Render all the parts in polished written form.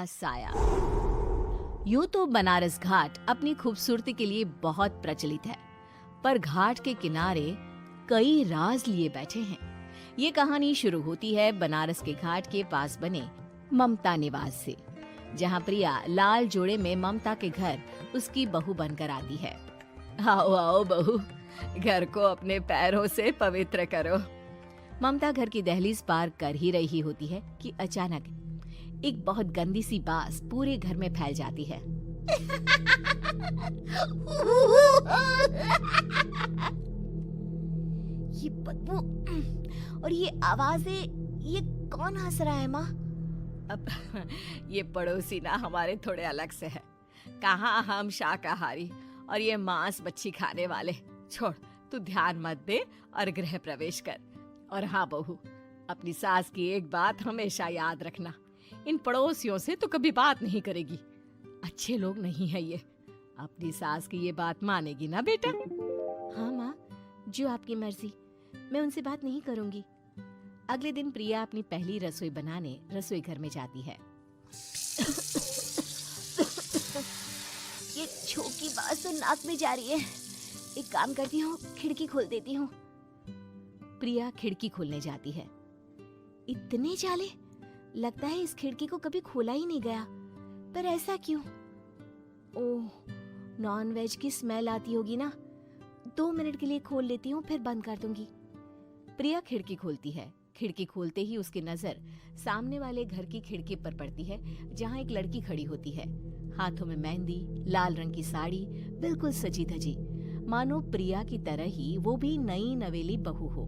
साया। यूं तो बनारस घाट अपनी खूबसूरती के लिए बहुत प्रचलित है, पर घाट के किनारे कई राज लिए बैठे हैं। ये कहानी शुरू होती है बनारस के घाट के पास बने ममता निवास से, जहाँ प्रिया लाल जोड़े में ममता के घर उसकी बहू बनकर आती है। आओ आओ बहू, घर को अपने पैरों से पवित्र करो। ममता घर की दहलीज पार कर ही रही होती है कि अचानक एक बहुत गंदी सी बास पूरे घर में फैल जाती है। ये बदबू और ये आवाजें, ये कौन हंस रहा है माँ? अब ये पड़ोसी ना हमारे थोड़े अलग से है। कहाँ हम शाकाहारी और ये मांस मच्छी खाने वाले। छोड़, तू ध्यान मत दे और गृह प्रवेश कर। और हाँ बहू, अपनी सास की एक बात हमेशा याद रखना, इन पड़ोसियों से तो कभी बात नहीं करेगी। अच्छे लोग नहीं है ये। अपनी सास की ये बात मानेगी ना बेटा? हाँ माँ, जो आपकी मर्जी, मैं उनसे बात नहीं करूंगी। अगले दिन प्रिया अपनी पहली रसोई बनाने रसोई घर में जाती है। ये छोकी बात तो नाक में जा रही है। एक काम करती हूँ, खिड़की खोल देती हूँ। प्रिया खिड़की खोलने जाती है। इतने जाले, लगता है इस खिड़की को कभी खोला ही नहीं गया। पर ऐसा क्यों? ओह, नॉन वेज की स्मेल आती होगी ना। 2 मिनट के लिए खोल लेती हूँ, फिर बंद कर दूंगी। प्रिया खिड़की खोलती है। खिड़की खोलते ही उसकी नजर सामने वाले घर की खिड़की पर पड़ती है, जहाँ एक लड़की खड़ी होती है, हाथों में मेहंदी, लाल रंग की साड़ी, बिल्कुल सजी धजी, मानो प्रिया की तरह ही वो भी नई नवेली बहू हो।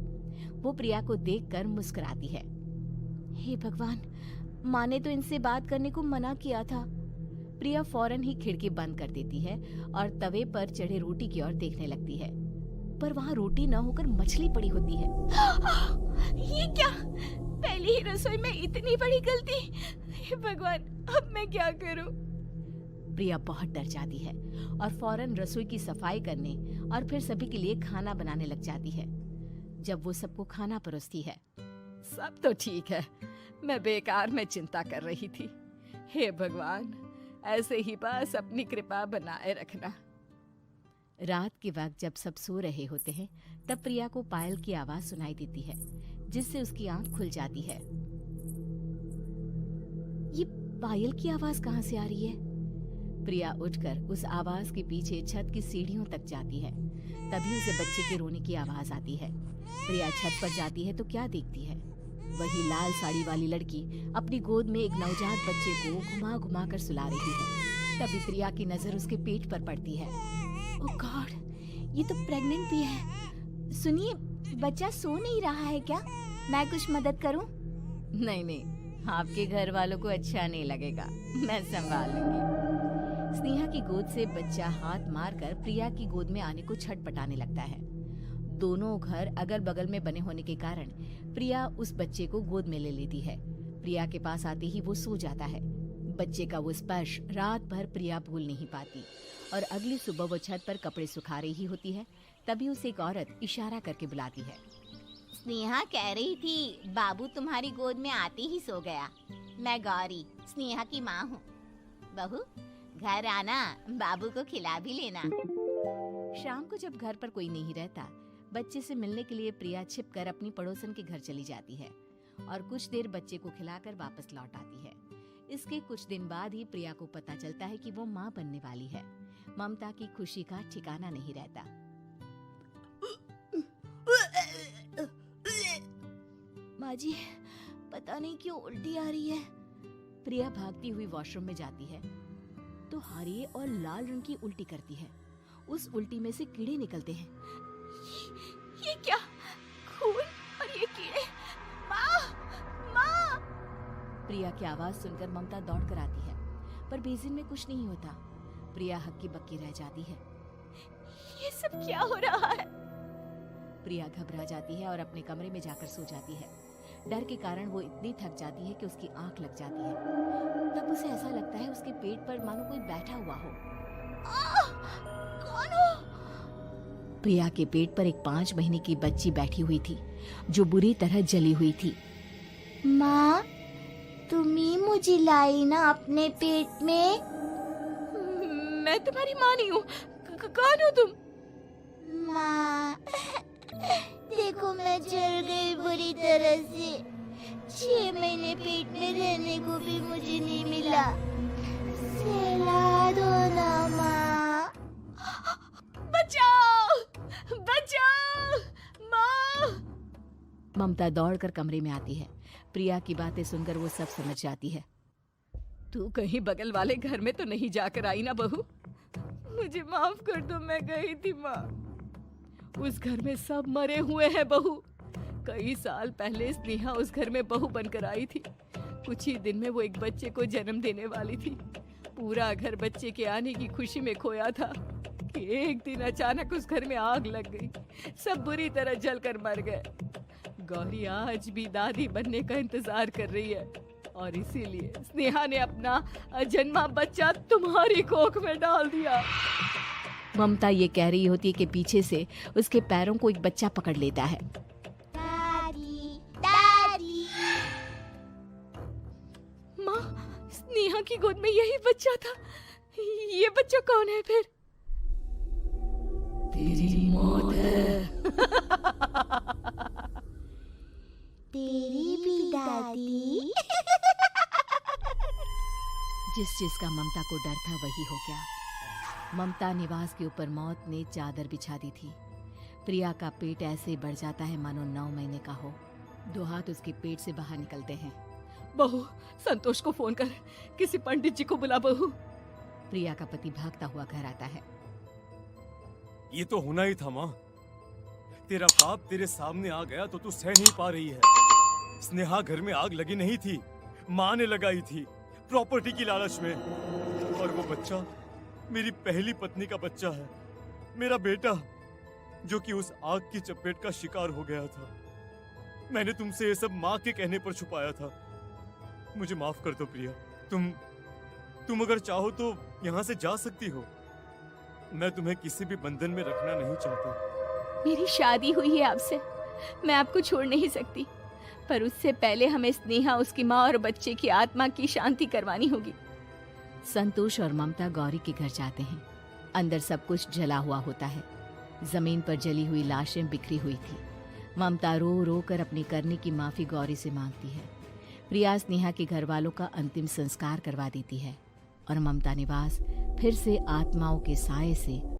वो प्रिया को देखकर मुस्कुराती है। हे भगवान, माँ ने तो इनसे बात करने को मना किया था। प्रिया फौरन ही खिड़की बंद कर देती है और तवे पर चढ़े रोटी की ओर देखने लगती है, पर वहाँ रोटी न होकर मछली पड़ी होती है। ये क्या? पहली ही रसोई में इतनी बड़ी गलती। हे भगवान, अब मैं क्या करूं? प्रिया बहुत डर जाती है और फौरन रसोई की सफाई करने और फिर सभी के लिए खाना बनाने लग जाती है। जब वो सबको खाना परोसती है, सब तो ठीक है, मैं बेकार में चिंता कर रही थी। हे भगवान, ऐसे ही बस अपनी कृपा बनाए रखना। रात के वक्त जब सब सो रहे होते हैं, तब प्रिया को पायल की आवाज सुनाई देती है, जिससे उसकी आंख खुल जाती है। ये पायल की आवाज कहाँ से आ रही है? प्रिया उठकर उस आवाज के पीछे छत की सीढ़ियों तक जाती है। तभी उसे बच्चे के रोने की आवाज आती है। प्रिया छत पर जाती है तो क्या देखती है? वही लाल साड़ी वाली लड़की अपनी गोद में एक नवजात बच्चे को घुमा घुमा कर सुला रही है। तभी प्रिया की नजर उसके पेट पर पड़ती है। ओह गॉड, ये तो प्रेग्नेंट भी है। सुनिए, बच्चा सो नहीं रहा है क्या? मैं कुछ मदद करूं? नहीं नहीं, आपके घर वालों को अच्छा नहीं लगेगा, मैं संभाल लूंगी। स्नेहा की गोद से बच्चा हाथ मारकर प्रिया की गोद में आने को छटपटाने लगता है। दोनों घर अगल बगल में बने होने के कारण प्रिया उस बच्चे को गोद में ले लेती है। प्रिया के पास आते ही वो सो जाता है। बच्चे का वो स्पर्श रात भर प्रिया भूल नहीं पाती और अगली सुबह वो छत पर कपड़े सुखा रही होती है। तभी उसे एक औरत इशारा करके बुलाती है। स्नेहा कह रही थी बाबू तुम्हारी गोद में आते ही सो गया। मैं गौरी, स्नेहा की माँ हूँ। बहू, घर आना, बाबू को खिला भी लेना। शाम को जब घर पर कोई नहीं रहता, बच्चे से मिलने के लिए प्रिया छिपकर अपनी पड़ोसन के घर चली जाती है और कुछ देर बच्चे को खिलाकर वापस लौट आती है। इसके कुछ दिन बाद ही प्रिया को पता चलता है कि वो माँ बनने वाली है। ममता की खुशी का ठिकाना नहीं रहता। माँ जी, पता नहीं क्यों उल्टी आ रही है। प्रिया भागती हुई वॉशरूम में जाती है तो हरे और लाल रंग की उल्टी करती है। उस उल्टी में से कीड़े निकलते हैं। ये क्या? खून और ये कीड़े! माँ! माँ! प्रिया की आवाज सुनकर ममता दौड़ कर आती है, पर बेसिन में कुछ नहीं होता। प्रिया हक्की बक्की रह जाती है। ये सब क्या हो रहा है? प्रिया घबरा जाती है और अपने कमरे में जाकर सो जाती है। डर के कारण वो इतनी थक जाती है कि उसकी आंख लग जाती है। तब उसे ऐसा लगता है उसके पेट पर मानो कोई बैठा हुआ हो। कौन हो? प्रिया के पेट पर एक 5 महीने की बच्ची बैठी हुई थी, जो बुरी तरह जली हुई थी। माँ, तुम ही मुझे लाई ना अपने पेट में। मैं तुम्हारी माँ नहीं हूँ। कौन हो तुम? माँ, देखो मैं जल गई बुरी तरह से। 6 महीने पेट में रहने को भी मुझे नहीं मिला। सहला दो ना माँ। बचाओ, बचाओ, माँ। ममता दौड़कर कमरे में आती है। प्रिया की बातें सुनकर वो सब समझ जाती है। तू कहीं बगल वाले घर में तो नहीं जाकर आई ना बहू? मुझे माफ कर दो, मैं गई थी माँ। उस घर में सब मरे हुए हैं बहू। कई साल पहले स्नेहा उस घर में बहू बनकर आई थी। कुछ ही दिन में वो एक बच्चे को जन्म देने वाली थी। पूरा घर बच्चे के आने की खुशी में खोया था कि एक दिन अचानक उस घर में आग लग गई। सब बुरी तरह जलकर मर गए। गौरी आज भी दादी बनने का इंतजार कर रही है और इसीलिए स्नेहा ने अपना अजन्मा बच्चा तुम्हारी कोख में डाल दिया। ममता ये कह रही होती है कि पीछे से उसके पैरों को एक बच्चा पकड़ लेता है। दादी, दादी। माँ, स्नेहा की गोद में यही बच्चा था। ये बच्चा कौन है फिर? तेरी मौत है। तेरी भी दादी। जिस चीज का ममता को डर था वही हो गया। ममता निवास के ऊपर मौत ने चादर बिछा दी थी। प्रिया का पेट ऐसे बढ़ जाता है मानो 9 महीने का हो। 2 हाथ उसके पेट से बाहर निकलते हैं। बहू, संतोष को फोन कर, किसी पंडित जी को बुला बहू। प्रिया का पति भागता हुआ घर आता है। ये तो होना ही था माँ। तेरा बाप तेरे सामने आ गया तो तू सह नहीं पा रही है। स्नेहा घर में आग लगी नहीं थी, माँ ने लगाई थी, प्रॉपर्टी की लालच में। और वो बच्चा मेरी पहली पत्नी का बच्चा है, मेरा बेटा, जो कि उस आग की चपेट का शिकार हो गया था। मैंने तुमसे ये सब माँ के कहने पर छुपाया था। मुझे माफ कर दो प्रिया। तुम अगर चाहो तो यहाँ से जा सकती हो। मैं तुम्हें किसी भी बंधन में रखना नहीं चाहता। मेरी शादी हुई है आपसे, मैं आपको छोड़ नहीं सकती, पर उससे पहले हमें स्नेहा, उसकी माँ और बच्चे की आत्मा की शांति करवानी होगी। संतोष और ममता गौरी के घर जाते हैं। अंदर सब कुछ जला हुआ होता है। जमीन पर जली हुई लाशें बिखरी हुई थी। ममता रो रो कर अपने करने की माफी गौरी से मांगती है। प्रिया स्नेहा के घर वालों का अंतिम संस्कार करवा देती है और ममता निवास फिर से आत्माओं के साए से